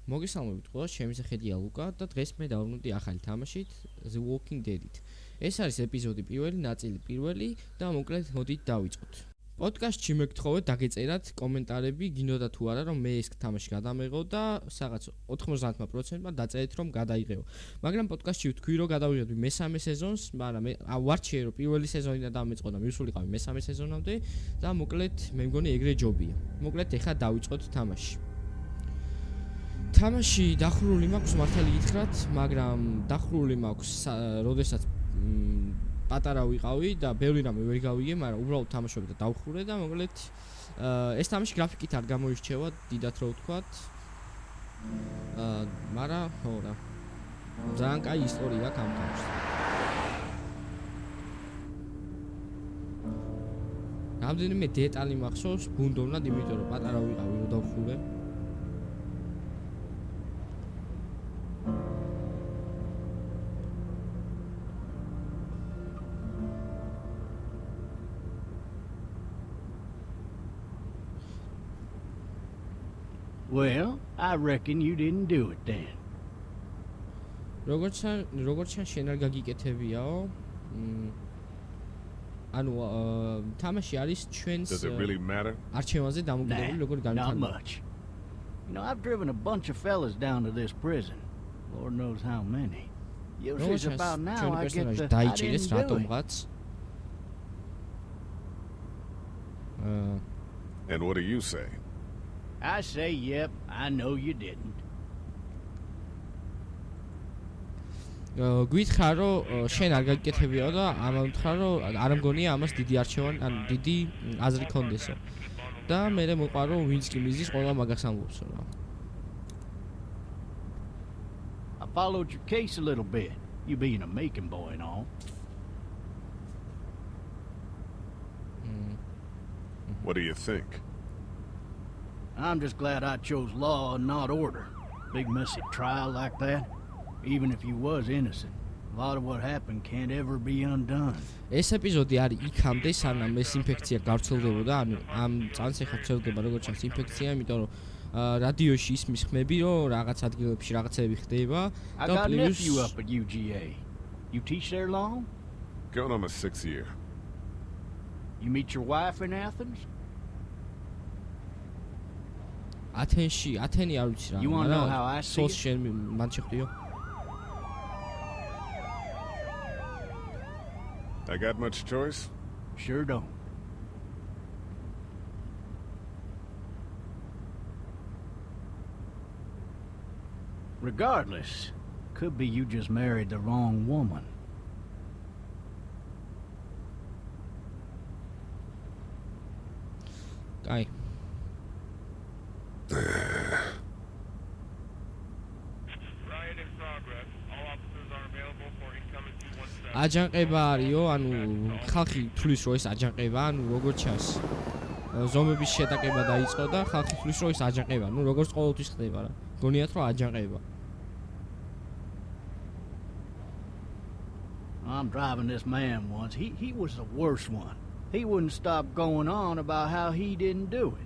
მოგესალმებით ყველას, ჩემი სახელია ლუკა და დღეს მე დავბრუნდი ახალი თამაშით The Walking Dead-ით. ეს არის ეპიზოდი პირველი, ნაწილი პირველი და მოკლედ მოდით დავიწყოთ. პოდკასტში მეგთხოვეთ დაგეწერათ კომენტარები, გინდოდა თუ არა რომ მე ეს თამაში გადამეღო და რაღაც 90%-მა დაწერეთ რომ გადაიღეო. მაგრამ პოდკასტში ვთქვი რომ გადავიღებდი მესამე სეზონს, მაგრამ მე ვარჩიე რომ პირველი სეზონიდან დამეწყო და მივსულიყავი მესამე სეზონამდე და მოკლედ მე მგონი ეგრე ჯობია. მოკლედ ეხლა დავიწყოთ თამაში. თამაში დახურული მაქვს მართალი გითხრათ, მაგრამ დახურული მაქვს, როდესაც პატარა ვიყავი და ბევრი რამე ვერ გავიგე, მაგრამ უბრალოდ თამაშობდი და დავხურე და მოკლედ ეს თამაში გრაფიკით არ გამოირჩევა, დიდად რო ვთქვათ. მაგრამ ხო რა. ძალიან კაი ისტორია აქვს ამ თამაშში. რამდენიმე დეტალი მახსოვს, გუნდოვნად, იმიტომ რომ პატარა ვიყავი, რომ დავხურე. Well, I reckon you didn't do it then. როგორც შენ არ გაგიკეთებიაო. ანუ თამაში არის ჩვენს არჩევანზე დამოკიდებული როგორ Not განვითარდება. much. You know, I've driven a bunch of fellas down to this prison. Lord knows how many. Usually it's about now I get the I didn't do it. რატომღაც. And what do you say? I say, yep, I know you didn't. გვითხრა რომ შენ არ გაგიკეთებიაო და ამან ვთხრა რომ არ მგონია ამას დიდი არჩევანი, ანუ დიდი აზრი ქონდესო. და მე მოყვა რომ ვინც კი მიზის ყველა მაგას ამბობსო რა. I followed your case a little bit. You being a making boy and all. What do you think? I'm just glad I chose law and not order. Big messy trial like that. Even if you was innocent, a lot of what happened can't ever be undone. ეს ეპიზოდი არის იქამდე, სანამ ეს ინფექცია გავრცელდებოდა, ანუ ამ წანს ეხლა ვრცელდება როგორც ჩანს ინფექცია, იმიტომ რომ რადიოში ისმის ხმები, რომ რაღაც ადგილებში რაღაცები ხდება I got a nephew up at UGA. You teach there long? Going on my 6th year. You meet your wife in Athens? ათენი არ ვიცი რა. You wanna know how I see it? შენ მან შეხვდიო? I got much choice? Sure don't. Regardless, could be you just married the wrong woman. კაი. Riot in progress. All officers are available for incoming 217. აჯანყება არისო, ანუ ხალხი თulis რომ ეს აჯანყება, ანუ როგორც ჩანს ზომების შეტაკება დაიწყო და ხალხი თulis რომ ეს აჯანყება, ну როგორც ყოველთვის ხდება რა. გონიათ რომ აჯანყება. I'm driving this man once. He was the worst one. He wouldn't stop going on about how he didn't do it.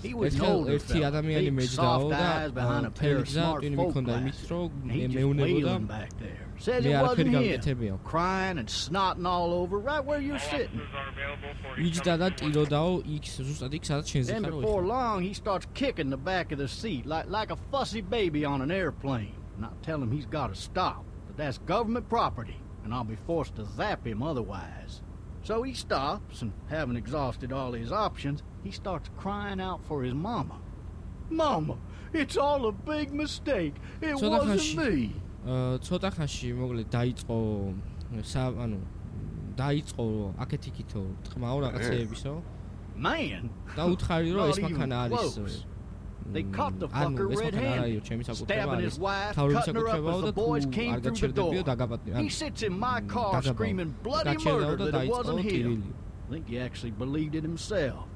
He was an older ერთი fella, ადამიანი big მეჯდაო soft და eyes behind a pair of smart ტვინი folk მქონდა იმით glasses. რომ And he just მეუნებოდა wailing back there. Says მე it არაფერი wasn't გავკეთებიო. him. Crying and snotting all over right where you're All sitting. officers are available for იჯდა და incoming 217. ტიროდაო იქ ზუსტად იქ სადაც შენზე Then ხარო. before long, he starts kicking the back of the seat like a fussy baby on an airplane. And I tell him he's got to stop, but that's government property, and I'll be forced to zap him otherwise. So he stops, and having exhausted all his options, he starts crying out for his mama. Mama, it's all a big mistake. It wasn't me. ცოტა ხანში მოკლედ დაიწყო ანუ დაიწყო აქეთ-იქითო თმაო რაღაცეებისო Man, და უთხარი რომ ეს not even მანქანა არის close. They caught the ანუ fucker ეს მანქანა red-handed, არისო ჩემი საკუთრება stabbing არის his wife, თავრობის cutting her up საკუთრებაო as და the boys თუ came არ through the გაჩერდებიო door. დაგაბატნი He sits in my car screaming bloody murder that it wasn't him. I think he actually believed it himself.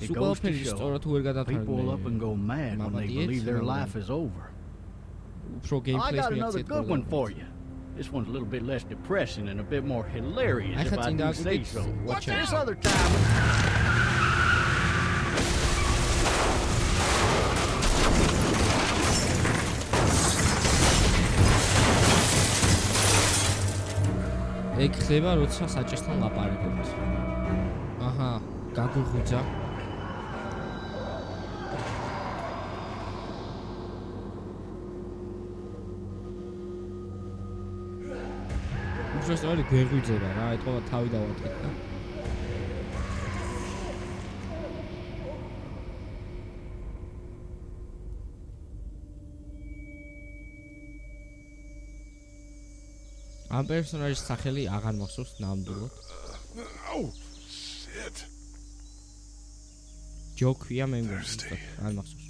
It goes to show, სწორად ვერ people up and გადათარგმნე go mad when they believe their life is over. უფრო I გეიმპლეის got another მიაქციეთ good one for you. This one's a little bit less depressing and a bit more hilarious I if had I seen do that say with so. Watch This out. other time... ეგ ხდება როცა საჭესთან ლაპარაკობთ. აჰა, გაგვიხუძა. უბრალოდ გვერგვიძება რა, ეთქვა თავი დავატკეთ და ამ პერსონაჟის სახელი აღარ მახსოვს ნამდვილად. Oh, shit. ჯოქვია მე მგონი, არ მახსოვს.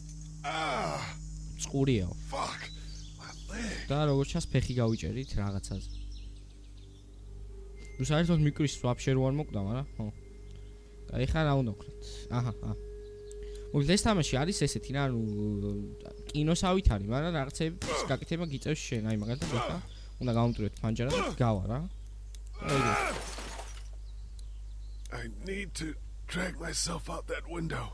წყურიაო. Fuck. My leg. და როგორც ჩანს ფეხი გავიჭერით რაღაცაზე. ნუ საერთოდ მიკრის ვაფშე რო არ მოკვდა, მაგრამ ხო. კაი, ხა რა უნდა ვქნათ? აჰა. მოკლედ ეს თამაში არის ესეთი რა, ნუ კინოსავით არის, მაგრამ რაღაცების გაკეთება გიწევს შენ, აი მაგალითად ხა უნდა გავამტვრიოთ ფანჯარა და გავა რა. I need to drag myself out that window.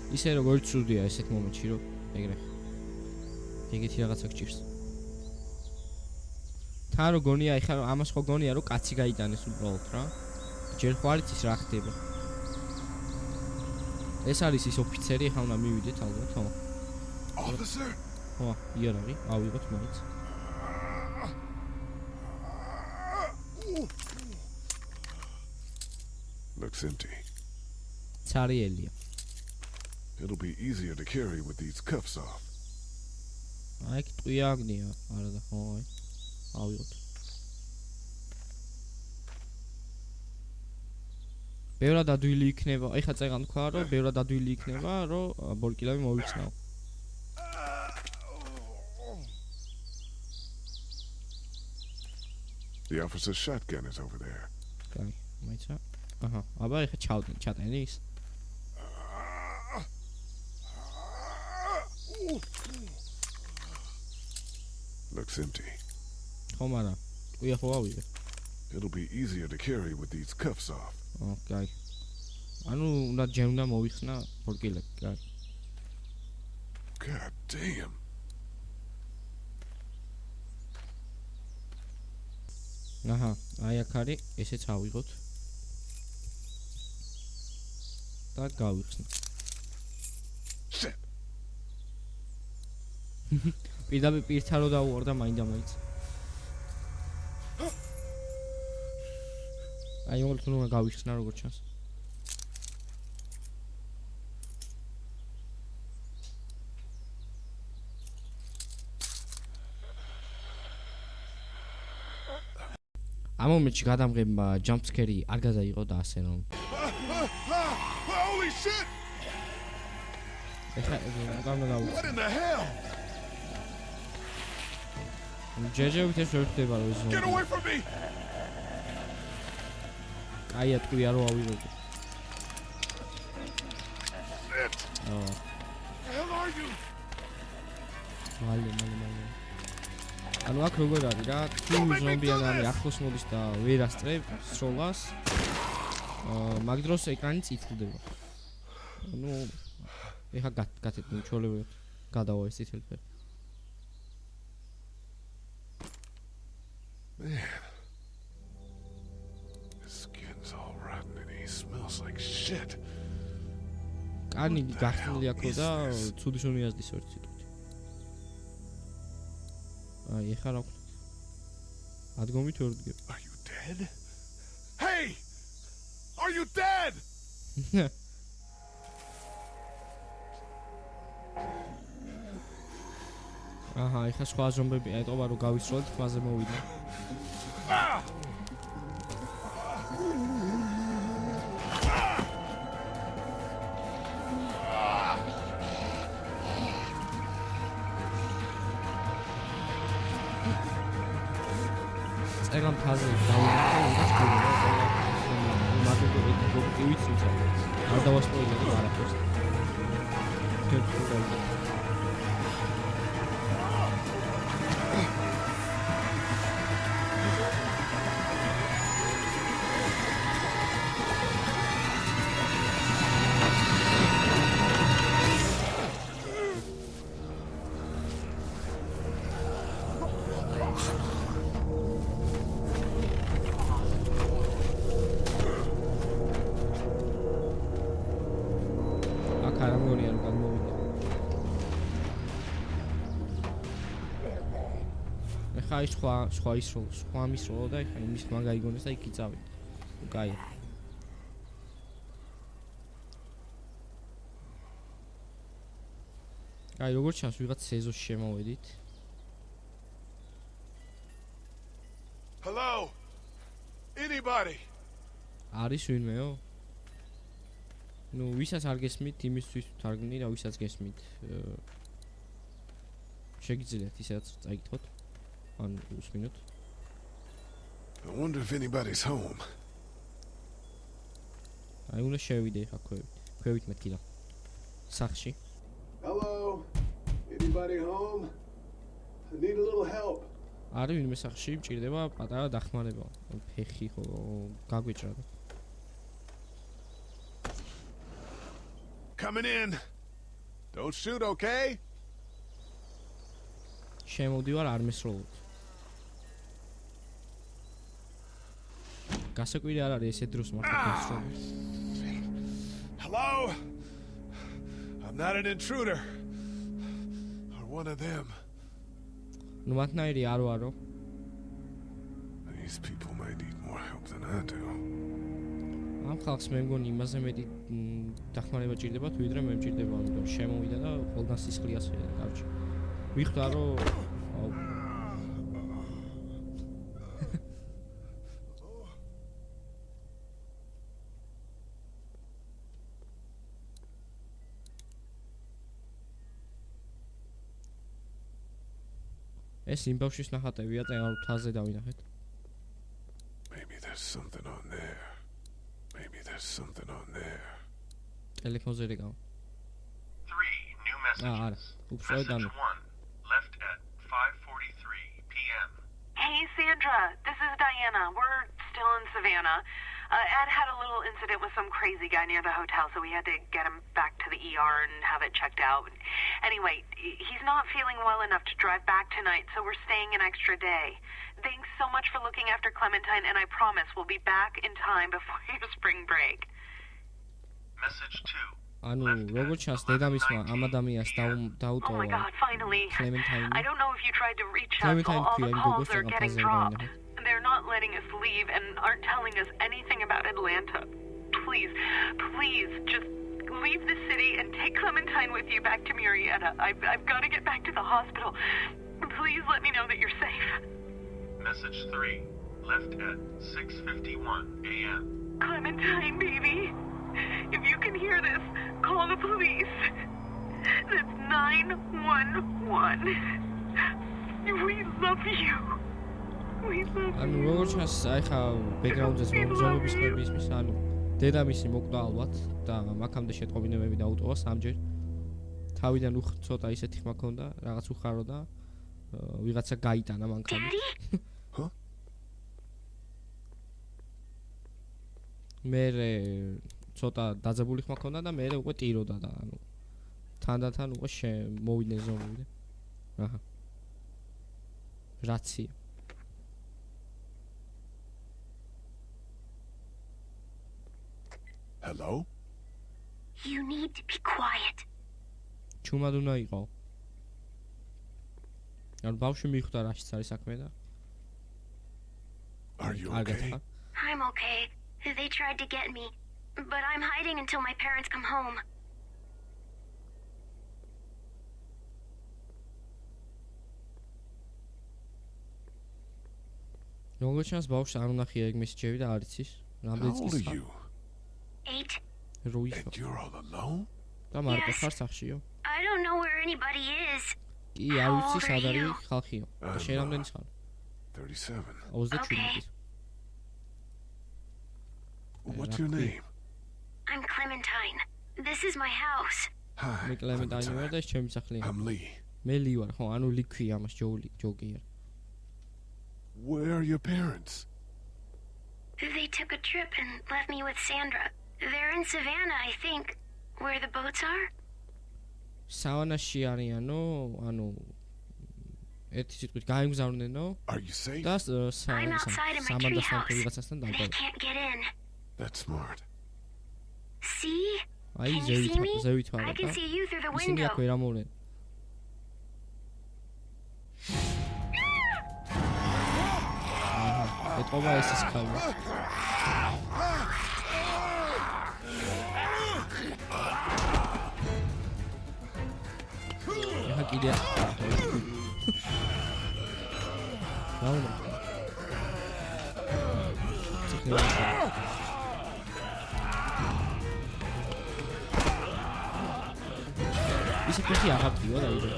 ისე როგორც ცუდია ესეთ მომენტში რომ ეგრე. ეგეთი რაღაცა გჭირს. თან რო გონია ეხლა რომ ამას ხო გონია რომ კაცი გაიტანეს უბრალოდ რა. ჯერ ხო არ იცის რა ხდება. ეს არის ის ოფიცერი, ახლა უნდა მივიდეთ ალბათ, ხო? Officer? ხო, იარაღი, ავიღოთ მაინც. Looks empty. ცარიელია. It'll be easier to carry with these cuffs off. აი, ტყვია აგნია, არა და ხო, აი. ავიღოთ. ბევრად ადვილი იქნება, ეხლა წეგან თქვა რომ ბევრად ადვილი იქნება, რომ ბორკილავი მოვიცნაო. The officer's shotgun is over there. კაი, მაიცა. აჰა, აბა ეხლა ჩატენის. Looks empty. ხო, მაგრამ ტყვია ხო ავიღე. It'll be easier to carry with these cuffs off. კაი. ანუ უნდა ჯერ უნდა მოვიხსნა ბორკილები, კაი. God damn. აჰა, აი აქ არის, ესეც ავიღოთ. და გავიხსნა. Shit. პირდაპირ პირთან რო დავუვარ და მაინდა-მაინც. აი მოგეთ თუ უნდა გავიხსნა როგორც ჩანს. ამ მომენტში გადამღებმა ჯამპსკერი არ გადაიღო და ასე რომ Holy shit! ეხლა გამოდავი. What in the hell? ჯეჯევით ეს ვერ ხდება რომ ეს Get away from me! აი ატყვია რომ ავიღოთ. Shit! Oh. The hell are you? მალე. ანუ აქ როგორ არის რა, თუ ზომბიანები ახლოს მოდის და ვერ ასწრებს სროლას, მაგ დროს ეკრანი წითლდება. ანუ ეხა გათეთ მჩოლები გადავა ეს წითელი ფერი. Man. His skin's all rotten and he smells like shit. კანი გახსნილი აქო და ცუდი შუმიაზდის ერთ სიტყვით. აი ეხა რა ვქნათ. ადგომით ვერ ვდგებ. Are you dead? Hey! Are you dead? აჰა, ეხა სხვა ზომბები ეტყობა რომ გავისროლეთ, ხმაზე მოვიდა. წერა მთაზე დავიდე და გასწავლე. მაგიტო ეგ ვიცი. არ დავასპოილერი არაფერს. ხა ის სხვა მის როლო და ხა იმის მან გაიგონეს და იქ იწავიდა. კაი. აი როგორც ჩანს ვიღაც სეზონში შემოვედით. Hello? Anybody? არის ვინმეო? ნუ ვისაც არ გესმით, იმისთვის თარგმნი და ვისაც გესმით. შეგიძლიათ ისედაც წაიკითხოთ. ან უსმინოთ. I wonder if anybody's home. აი უნდა შევიდე ხა ქვევით მეთქი რა. სახში. Hello? Anybody home? I need a little help. არის ვინმე სახში, მჭირდება პატარა დახმარება. ფეხი ხო გაგვიჭრა და. Coming in. Don't shoot, okay? შემოვდივარ არმესროლოდ. გასაკვირი არ არის ესე დროს მარტო გასროლი. Hello? I'm not an intruder. Or one of them. ნუ მათნაირი არ ვარო. These people might need more help than I do. ამ ხალხს მე მგონი იმაზე მეტი დახმარება ჭირდებათ, ვიდრე მე მჭირდება, ამიტომ შემოვიდა და ყველგან სისხლიას დავჭი. ვიხვდა რომ აუ ეს იმ ბავშვის ნახატებია და ამ თაზე დავინახეთ. Maybe there's something on there. Maybe there's something on there. ტელეფონზე რეკავ. 3 new არა. messages. უps, Message დანო. 1 left at 5:43 p.m. Hey, Sandra. This is Diana. We're still in Savannah. Ed had a little incident with some crazy guy near the hotel, so we had to get him back to the ER and have it checked out. Anyway, he's not feeling well enough to drive back tonight, so we're staying an extra day. Thanks so much for looking after Clementine, and I promise we'll be back in time before your spring break. Message 2 ანუ როგორც ჩანს დედამისმა ამ ადამიანს Oh my დაუტოვა God, finally. Clementine. I don't know if you tried to reach us. Clementine All the ქვია, იმ calls გოგოს are რაღაც getting აზრი dropped. დაინახეთ. They're not letting us leave and aren't telling us anything about Atlanta. Please, please, just leave the city and take Clementine with you back to Murrieta. I've got to get back to the hospital. Please let me know that you're safe. Message 3 left at 6:51 a.m. Clementine, baby. If you can hear this, call the police. That's 911. We love you. We love ანუ you. როგორც ჩანს აი ხა ბექგრაუნდზე ზომების ხმების მის ანუ დედამისი მოკვდა ალბათ და მაქამდე შეტყობინებები დაუტოვა სამჯერ. თავიდან ცოტა ისეთი ხმა ქონდა, რაღაც უხარო და ვიღაცა გაიტანა მანქანით. Huh? მე ცოტა დაძაბული ხმა ქონდა და მე უკვე ტიროდა და ანუ თანდათან უკვე მოვიდნენ ზომები. აჰა. რაცია. Hello? You need to be quiet. ჩუმად უნდა იყო. ანუ ბავშვი მიხვდა რაშიც არის საქმე და Are you არ okay? გეტყვა. I'm okay. They tried to get me, but I'm hiding until my parents come home. როგორც ჩანს ბავშვს არ უნდა ხია ეგ მესიჯები და არ იცის. How რამდენი old წლის are you? 8. როიშო And you're all alone? და მარტო Yes. ხარ სახშიო. I don't know where anybody is. კი არ How ვიცი old სად are არის you? ხალხიო. და შენ რამდენი ხარ? 37. 27 Okay. წლის. What's your Lucky. name? I'm Clementine. This is my house. Hi. მე კლემენტაინი ვარ და ეს ჩემი სახლია. I'm Lee. მე ალი ვარ, ხო, ანუ ლიქვი ამას ჯოუკი. Where are your parents? They took a trip and left me with Sandra. They're in Savannah, I think, where the boats are. სავანაში არიანო, ანუ ერთი სიტყვით გაიმგზავრნენო Are you safe? I'm და outside in my სამანდასთან treehouse. ვიღაცასთან They დავყავ. can't get in. That's smart. See? აი Can you see me? ზევით I ვარ can და see you through the ისინი window. აქ ვერ ამოვლენ. ეტყობა ეს ის ხალხი. ეხა კიდე რაუნდა ისე ფეხი აღარ ტივა და იდე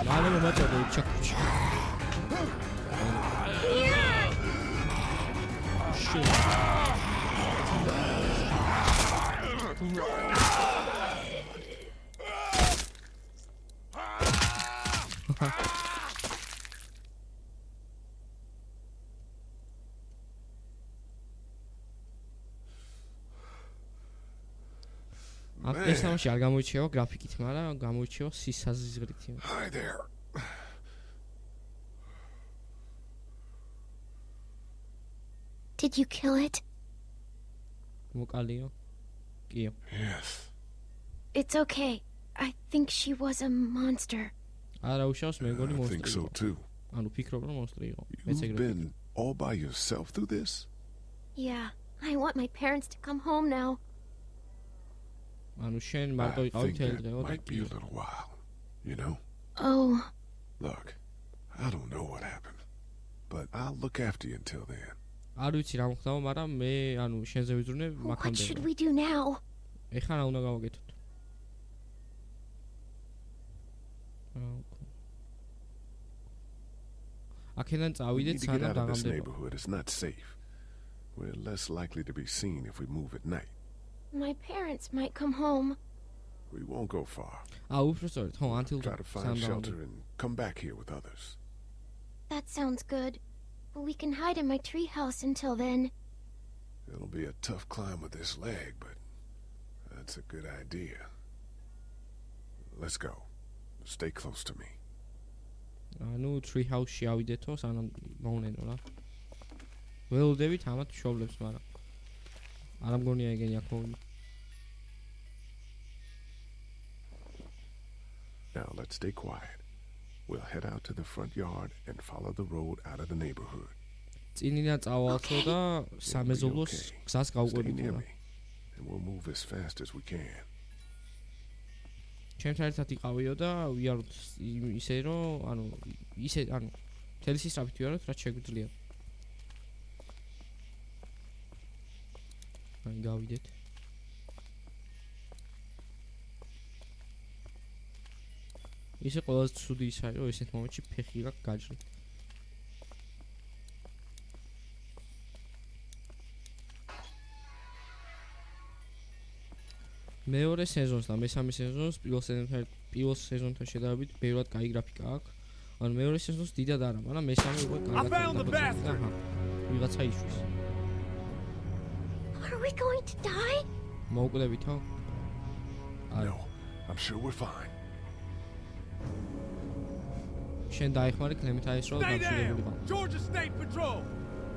მალე მომაწოდე ჩაკუჩი ეს სამში არ გამოირჩევა გრაფიკით, მაგრამ გამოირჩევა სისაზღვრით. Hi there. Did you kill it? მოკალიო. კიო. Yes. It's okay. I think she was a monster. არა უშავს მე მგონი I think მონსტრი. so too. ანუ ფიქრობ რომ მონსტრი იყო. მეც You've ეგრე. been all by yourself through this? Yeah, I want my parents to come home now. ანუ შენ მარტო I იყავი think თელ that დღეო და might be a კიო. little while, you know? Oh, Look, I don't know what happened, but I'll look after you until then. არ ვიცი რა მოხდა, მაგრამ მე ანუ შენზე ვიძრუნე what should მაქამდე. we do now? ეხლა რა უნდა გავაკეთოთ? აქედან We წავიდეთ need to get სანამ out of this დაღამდება. neighborhood. It's not safe. We're less likely to be seen if we move at night. My parents might come home. We won't go far. უფრო სწორედ, ხო, until Try to find shelter and come back here with others. That sounds good. But we can hide in my treehouse until then. It'll be a tough climb with this leg, but that's a good idea. Let's go. Stay close to me. ანუ tree house-ში ავიდეთო, სანამ მოუნენო რა. ველოდებით ამათ შოვლებს, მაგრამ არ მგონია ეგენი აქ მოვიდე. Now let's stay quiet. We'll head out to the front yard and follow the road out of the neighborhood. წინიდან წავალთო და სამეზობლოს გზას Stay near გავყვებინა. me, and we'll move as fast as we can. ჩემთან ერთად იყავიო და ვიაროთ ისე რომ ანუ ისე ანუ მთელი სისწრაფით ვიაროთ რაც შეგვიძლია. აი გავიდეთ. ისე ყველაზე ცუდი ის არის რომ ესეთ მომენტში ფეხი რა გაჭრით. მეორე სეზონს და მესამე სეზონს პირველ სეზონთან შედარებით ბევრად კაი გრაფიკა აქვს. ანუ მეორე სეზონს დიდად არა, მაგრამ მესამე უკვე კარგად. ვიღაცა იშვის. Are we going to die? მოუკვდებითო? No, I'm sure we're fine. შენ დაიხმარე კლემენტაის რო დამშვიდობულიყო. Georgia State Patrol!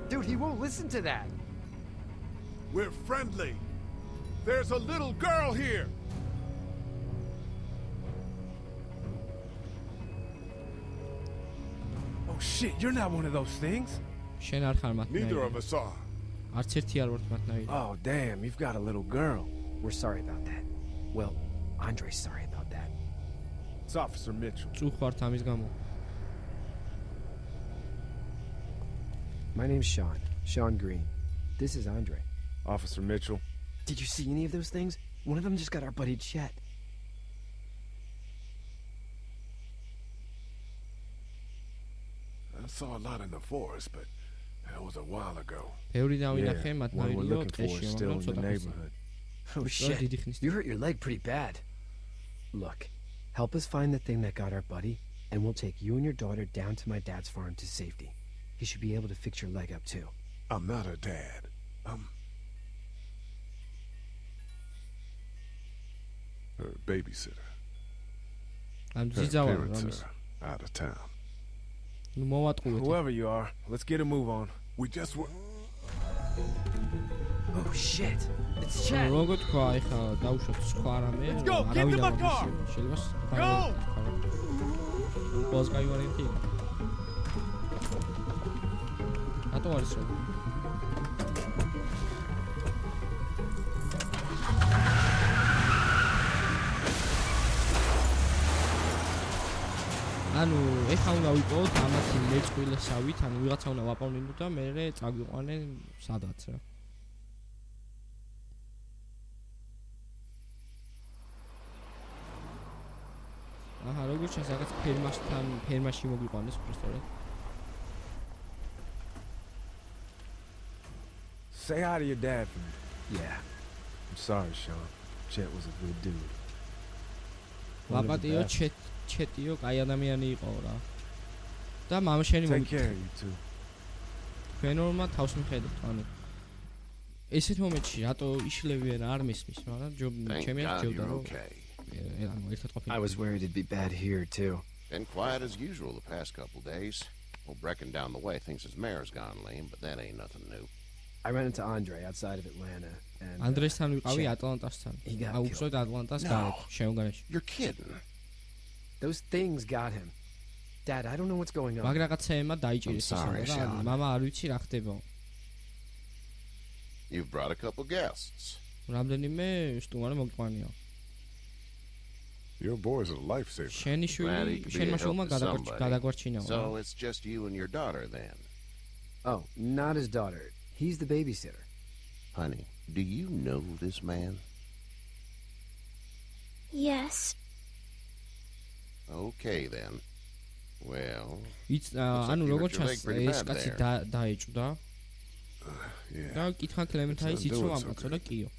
Dude, he won't listen to that. We're friendly. There's a little girl here. Oh shit, you're not one of those things. შენ არ ხარ Neither მათნაირი. of us are. არც ერთი არ ვართ მათნაირი. Oh, damn, you've got a little girl. We're sorry about that. Well, Andre's sorry about that. It's Officer Mitchell. წუხვართ ამის გამო. My name's Sean. Sean Green. This is Andre. Officer Mitchell. Did you see any of those things? One of them just got our buddy Chet. I saw a lot in the forest, but that was a while ago. ბევრი დავინახე one we're მათნაირიო looking for ტყეში, is still მაგრამ in the ცოტა ხნის. neighborhood. Oh რა shit. დიდი ხნის. You hurt your leg pretty bad. Look, help us find the thing that got our buddy, and we'll take you and your daughter down to my dad's farm to safety. He should be able to fix your leg up too. I'm not her dad. I'm her babysitter. ამ Her ძიძავარ parents რამის. are out of town. ნუ მოვატყუეთ. Whoever you are, let's get a move on. We just were. Oh shit. It's Chad. როგორ თქვა, ეხლა დავუშვათ სხვა რამე, Let's go, get to my car. შეიძლება Go. ბოლოს კაი ვარიანტი. რატო არის რა? ანუ ეხლა უნდა ვიპოვოთ ამათი მეწყვილესავით, ანუ ვიღაცა უნდა ვაპოვნინო და მერე წავიყვანე სადაც რა. აჰა, როგორც ჩანს, რაღაც ფერმაში მოგვიყვანეს უბრალოდ. Say hi to your dad for me. Yeah. I'm sorry, Sean. Chet was a good dude. ვაპატიო ჩეტიო, კაი ადამიანი იყო რა. და მამაშენი Take care of you too. ფენორმა თავს მიხედავთ, ანუ ესეთ მომენტში რატო იშლევიან არ მისმის, მაგრამ ჩემი არ ჯობდა რომ ანუ ერთად ყოფილი. I was worried it'd be bad here, too. Been quiet as usual the past couple days. Well, Brecken down the way thinks his mare's gone lame, but that ain't nothing new. I ran into Andre outside of Atlanta, and... ანდრესთან ვიყავი Chet. ატლანტასთან. He got აუბრალოდ ატლანტას No. გარეთ, შეუგანეში. You're kidding. Those things got him. Dad, I don't know what's going on. მაგ რაღაცეებმა დაიჭირეს I'm sorry, ისე რა. Sean. მამა არ ვიცი რა ხდება. You've brought a couple guests. რამდენიმე სტუმარი მოგყვანია. Your boy's a lifesaver. შენი Glad he შვილი could be შენმა a help შვილმა to somebody. გადაგვარჩინა. So it's just you and your daughter then. Oh, not his daughter. He's the babysitter. Honey, do you know this man? Yes. Okay then. Well, ანუ you როგორც hurt your leg ჩანს pretty ეს bad კაცი there. დაეჭვდა Yeah. და კითხა კლემენტაის It's not იცო doing ამ so კაცო good. და კიო.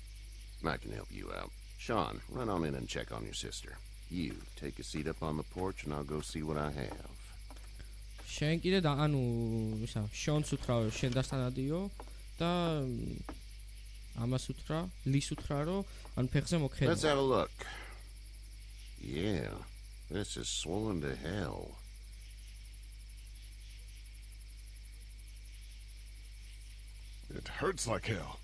I can help you out. Sean, run on in and check on your sister. You take a seat up on the porch and I'll go see what I have. შენ კიდე და ანუ ისა შონს უთრა შენ დასანადიო და ამას უთრა ლის უთრა რომ ან ფეხზე მოქედო. Let's have a look. Yeah, this is swollen to hell. It hurts like hell.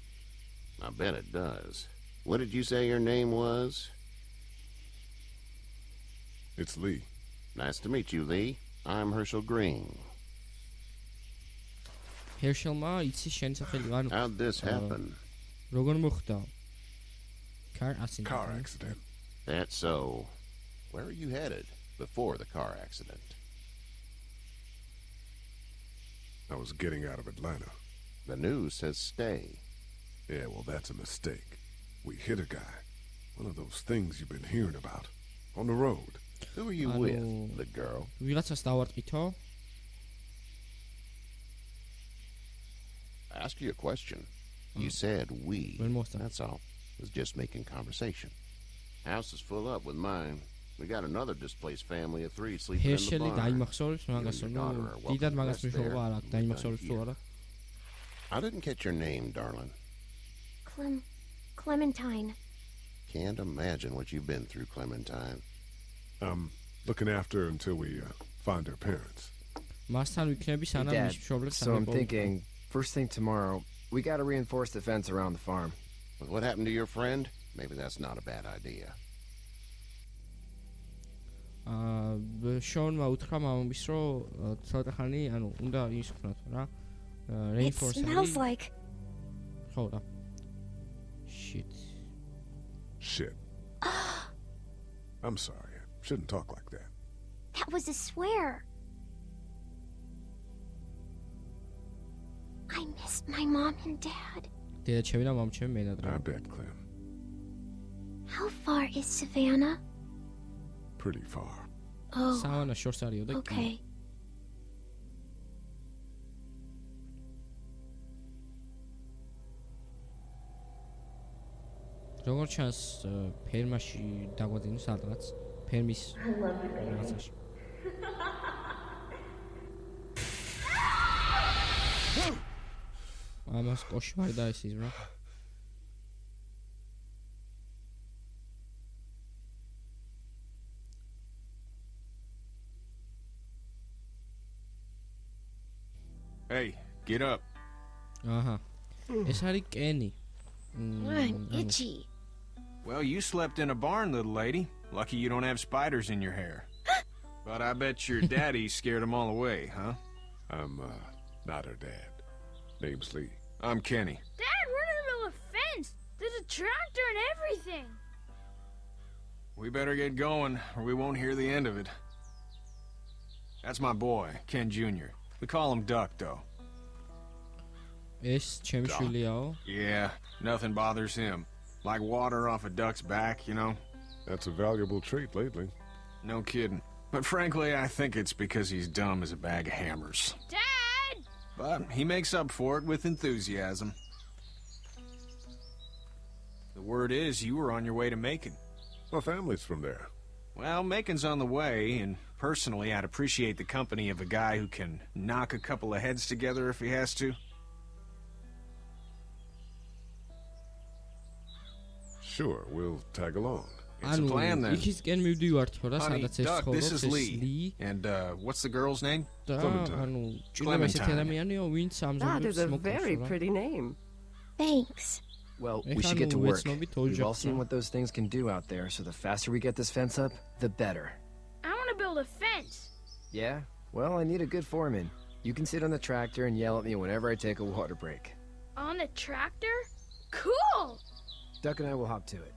I bet it does. What did you say your name was? It's Lee. Nice to meet you, Lee. I'm Herschel Green. ჰერშელმა იცის შენი სახელი ანუ How'd this happen? როგორ მოხდა? car accident. Car accident. That's so. Where are you headed before the car accident? I was getting out of Atlanta. The news says stay. Yeah, well, that's a mistake. We hit a guy. One of those things you've been hearing about. On the road. Who are you Hello. with? The girl? ვიღაცას დავარტყითო? I asked you a question. You said we. When was that? That's all. Was just making conversation. House is full up with mine. We got another displaced family of 3 sleeping in the ჰერშელი barn. დაიმახსოვრებს მაგას You and ნუ your daughter are welcome დიდად to მაგას rest მნიშვნელობა there. არ აქვს დაიმახსოვრებს თუ არა. I didn't catch your name, darling. Clementine. Can't imagine what you've been through, Clementine. I'm looking after her until we find her parents. მასთან ვიქნები Hey, სანამ Dad, მის მშობლებს so I'm thinking, first thing tomorrow, we gotta reinforce the fence around the farm. With what happened to your friend, maybe that's not a bad idea. შონმა უთხრა მამამის რომ ცოტა ხანი ანუ უნდა ის ხნათ რა It reinforce smells like... ხო რა shit Shit. I'm sorry. I shouldn't talk like that. That was a swear. I missed my mom and dad. დედაჩემი და მამჩემი I მენადრე bet, Clem. How far is Savannah? Pretty far. Oh, სავანა შორს არისო და okay. როგორ ჩანს ფერმაში დაგვადინო სადღაც ფერმის რაღაცაში ამას კოშმარი დაესიზ რა Hey, get up. აჰა ეს არის კენი I'm itchy. Well, you slept in a barn, little lady. Lucky you don't have spiders in your hair. But I bet your daddy scared them all away, huh? I'm, not her dad. Name's Lee. I'm Kenny. Dad, we're in the middle of a fence. There's a tractor and everything. We better get going, or we won't hear the end of it. That's my boy, Ken Jr. We call him Duck, though. ეს ჩემი შვილიაო. Yeah, nothing bothers him. Like water off a duck's back, you know? That's a valuable trait lately. No kidding. But frankly, I think it's because he's dumb as a bag of hammers. Dad! But he makes up for it with enthusiasm. The word is you were on your way to Macon. My family's from there. Well, Macon's on the way, and personally, I'd appreciate the company of a guy who can knock a couple of heads together if he has to. Sure, we'll tag along. It's a plan then. იქისკენ მივდივართ რა, Honey, სადაც ეს Duck, this is ცხოვრობს, ეს Lee. Lee. And, what's the girl's name? და Clementine. ანუ ჭირდება ესეთი Clementine. ადამიანიო, ვინც ამ That is ზომებს a მოკლავს very რა. pretty name. Thanks. Well, we ეხლა should get to ნუ work. ვეცნობით We've all ოჯახს seen რა. what those things can do out there, so the faster we get this fence up, the better. I want to build a fence. Yeah? Well, I need a good foreman. You can sit on the tractor and yell at me whenever I take a water break. On the tractor? Cool! Duck and I will hop to it.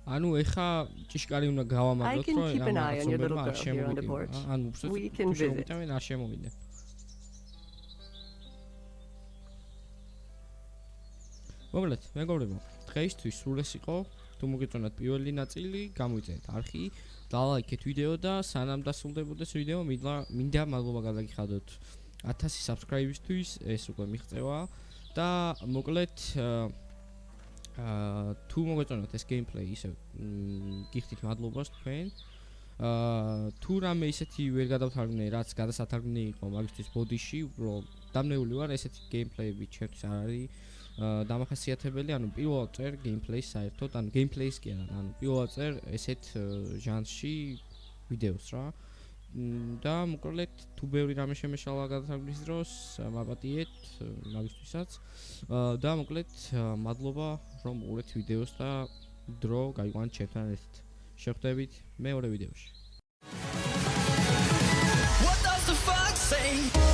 ანუ ეხა ჭიშკარი უნდა გავამაგოთ, I can რომ keep an eye on your little რაღაცებმა არ girl here on the შემოვიდნენ. porch. ანუ We can visit. შემოვიდნენ, არ შემოვიდნენ. მოგლეთ, მეგობრებო, დღეისთვის სულ ეს იყო. თუ მოგეწონათ პირველი ნაწილი, გამოიწერეთ არხი, დალაიქეთ ვიდეო და სანამ დასრულდებოდეს ვიდეო, მინდა მადლობა გადაგიხადოთ 1000 subscribe-ისთვის, ეს უკვე მიღწევა და მოკლედ თუ მოგეწონათ ეს gameplay ისე გიხდით მადლობას თქვენ. თუ რამე ისეთი ვერ გადავთარგმნე, რაც გადასათარგმნი იყო მაგისთვის ბოდიში, უბრალოდ დამნეული ვარ, ესეთი gameplay-ები ჩემთვის არ არის დამახასიათებელი, ანუ პირველად წერ gameplay-ს საერთოდ, ანუ gameplay-ს კი არა, ანუ პირველად წერ ესეთ ჟანრში ვიდეოს რა. და მოკლედ თუ ბევრი რამე შემეშალა გადათარგმნის დროს, მაპატიეთ მაგისთვისაც. და მოკლედ მადლობა რომ უყურეთ ვიდეოს და დრო გაიყვანეთ ჩემთან ერთად. შევხვდებით მეორე ვიდეოში. What does the fuck say?